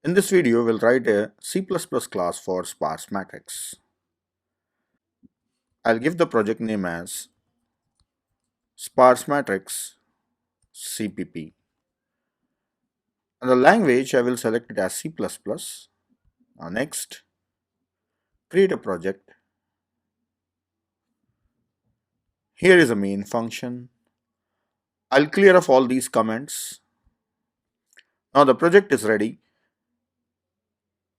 In this video, we'll write a C++ class for sparse matrix. I'll give the project name as sparse matrix CPP. And the language, I will select it as C++. Next, create a project. Here is a main function. I'll clear off all these comments. Now the project is ready.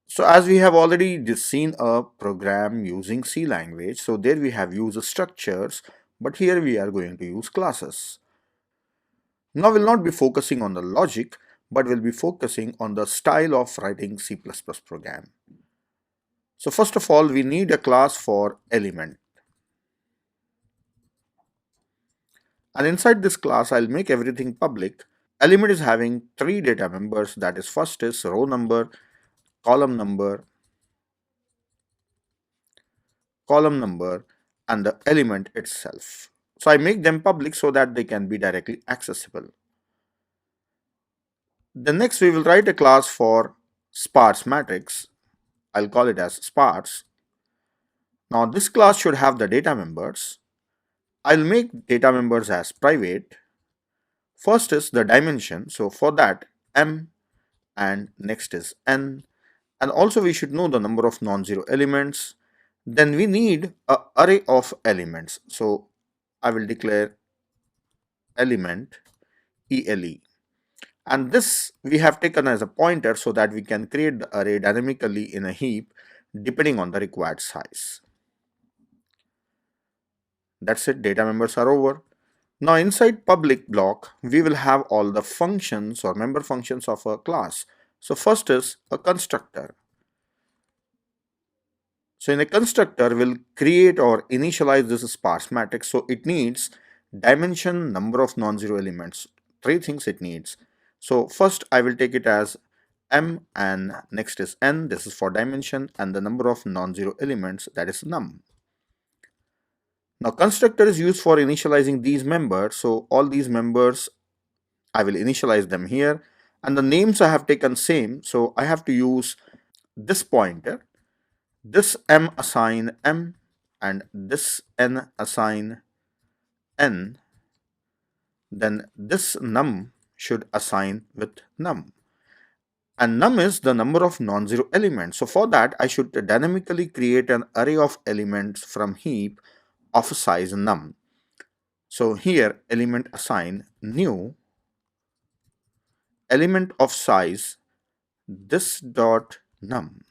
So as we have already seen a program using C language, so there we have used structures, but here we are going to use classes. Now we'll not be focusing on the logic, but we'll be focusing on the style of writing C++ program. So first of all, we need a class for element. And inside this class, I'll make everything public. Element is having three data members, that is first is row number, column number, and the element itself. So I make them public so that they can be directly accessible. Then next we will write a class for sparse matrix. I'll call it as sparse. Now this class should have the data members. I'll make data members as private. First is the dimension, so for that m, and next is n, and also we should know the number of non-zero elements. Then we need an array of elements, so I will declare element ele, and this we have taken as a pointer so that we can create the array dynamically in a heap depending on the required size. That's it, data members are over. Now inside public block, we will have all the functions or member functions of a class. So first is a constructor. So in a constructor, we'll create or initialize this sparse matrix. So it needs dimension, number of non-zero elements, three things it needs. So first I will take it as m, and next is n, this is for dimension, and the number of non-zero elements, that is num. Now constructor is used for initializing these members, so all these members I will initialize them here, and the names I have taken same, so I have to use this pointer, this m assign m, and this n assign n, then this num should assign with num. And num is the number of non-zero elements. So for that I should dynamically create an array of elements from heap of size num. So here element assign new element of size this dot num.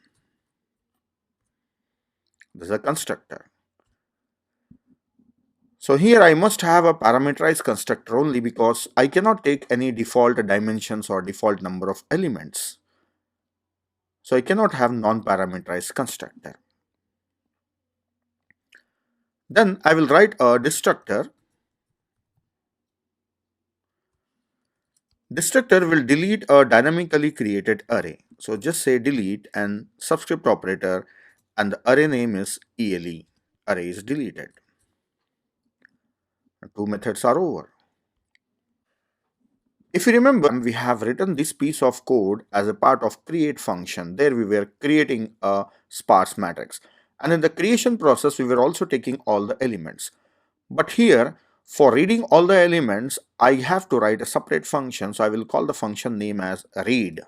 This is a constructor. So here I must have a parameterized constructor only because I cannot take any default dimensions or default number of elements. So I cannot have non-parameterized constructor. Then I will write a destructor. Destructor will delete a dynamically created array. So just say delete and subscript operator, and the array name is ele. Array is deleted. Two methods are over. If you remember, we have written this piece of code as a part of create function. There we were creating a sparse matrix. And in the creation process, we were also taking all the elements. But here, for reading all the elements, I have to write a separate function. So I will call the function name as read,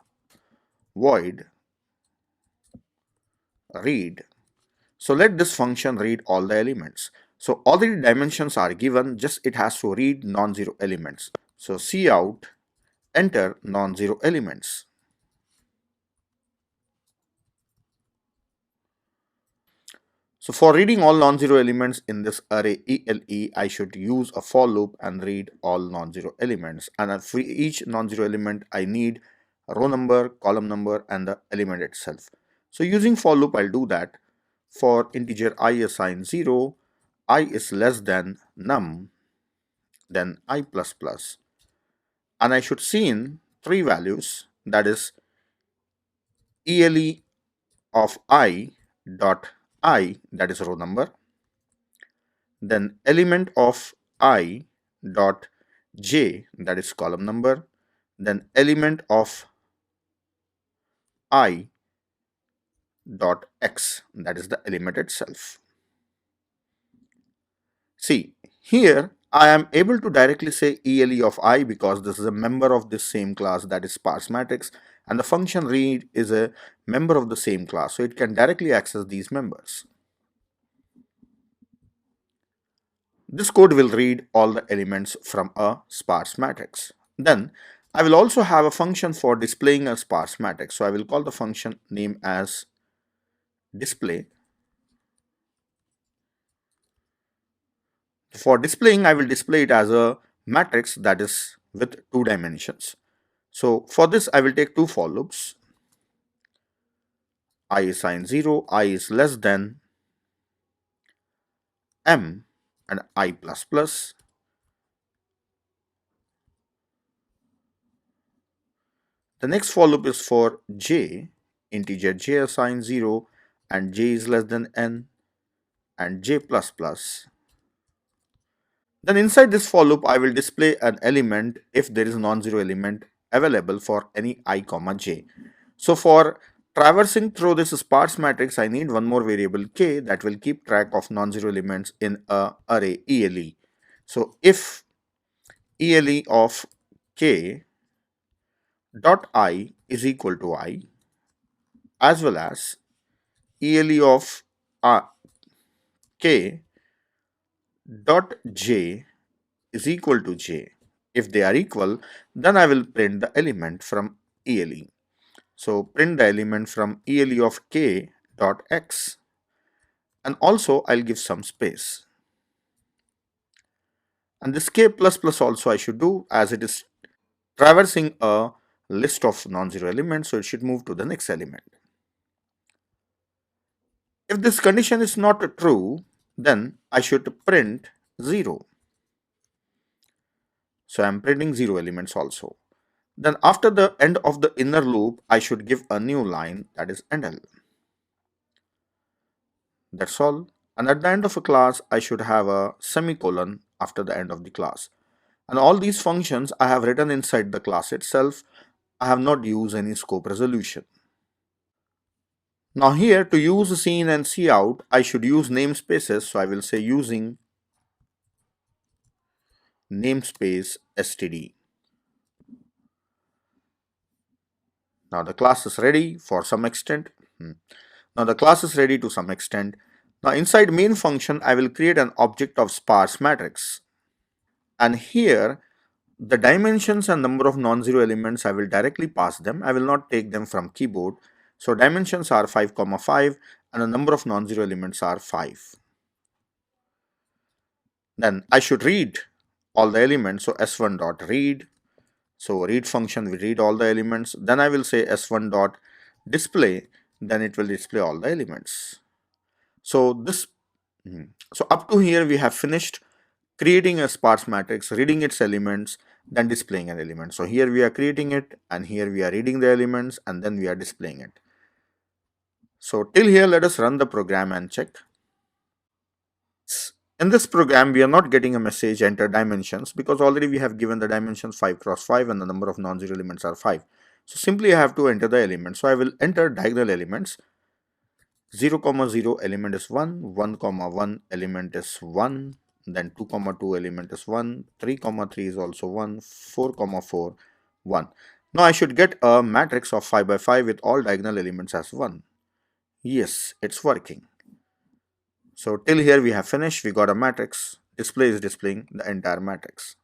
void, read. So let this function read all the elements. So already dimensions are given, just it has to read non-zero elements. So cout, enter non-zero elements. So for reading all non-zero elements in this array ele, I should use a for loop and read all non-zero elements. And for each non-zero element, I need a row number, column number, and the element itself. So using for loop, I'll do that. For integer I assign 0, I is less than num, then I plus plus. And I should see in three values, that is ele of I dot I, that is row number, then element of I dot j, that is column number, then element of I dot x, that is the element itself. See, here I am able to directly say ELE of I because this is a member of this same class, that is sparse matrix, and the function read is a member of the same class, so it can directly access these members. This code will read all the elements from a sparse matrix. Then I will also have a function for displaying a sparse matrix, so I will call the function name as display. For displaying, I will display it as a matrix that is with 2 dimensions. So for this, I will take 2 for loops. I is signed 0, I is less than m and I plus plus. The next for loop is for j, integer j assigned 0 and j is less than n and j plus plus. Then inside this for loop, I will display an element if there is non-zero element available for any I comma j. So for traversing through this sparse matrix, I need one more variable k that will keep track of non-zero elements in a array ELE. So if ELE of k dot I is equal to I, as well as ELE of k dot j is equal to j. If they are equal, then I will print the element from ELE. So print the element from ELE of k dot x, and also I'll give some space. And this k plus plus also I should do, as it is traversing a list of non-zero elements, so it should move to the next element. If this condition is not true, then I should print 0. So I am printing 0 elements also. Then after the end of the inner loop, I should give a new line, that is endl. That's all. And at the end of a class, I should have a semicolon after the end of the class. And all these functions I have written inside the class itself. I have not used any scope resolution. Now here, to use scene and cout, I should use namespaces. So I will say using namespace std. Now the class is ready for some extent. Now the class is ready to some extent. Now inside main function, I will create an object of sparse matrix. And here, the dimensions and number of non-zero elements, I will directly pass them. I will not take them from keyboard. So dimensions are 5, 5 and the number of non-zero elements are 5. Then I should read all the elements. So s1 dot read. So read function will read all the elements. Then I will say s1 dot display. Then it will display all the elements. So this, so up to here we have finished creating a sparse matrix, reading its elements, then displaying an element. So here we are creating it, and here we are reading the elements, and then we are displaying it. So till here, let us run the program and check. In this program, we are not getting a message enter dimensions because already we have given the dimensions 5 cross 5 and the number of non-zero elements are 5. So simply I have to enter the elements. So I will enter diagonal elements. 0, 0 element is 1, 1, 1 element is 1, then 2, 2 element is 1, 3, 3 is also 1, 4, 4, 1. Now I should get a matrix of 5 by 5 with all diagonal elements as 1. Yes, it's working. So till here we have finished. We got a matrix. Display is displaying the entire matrix.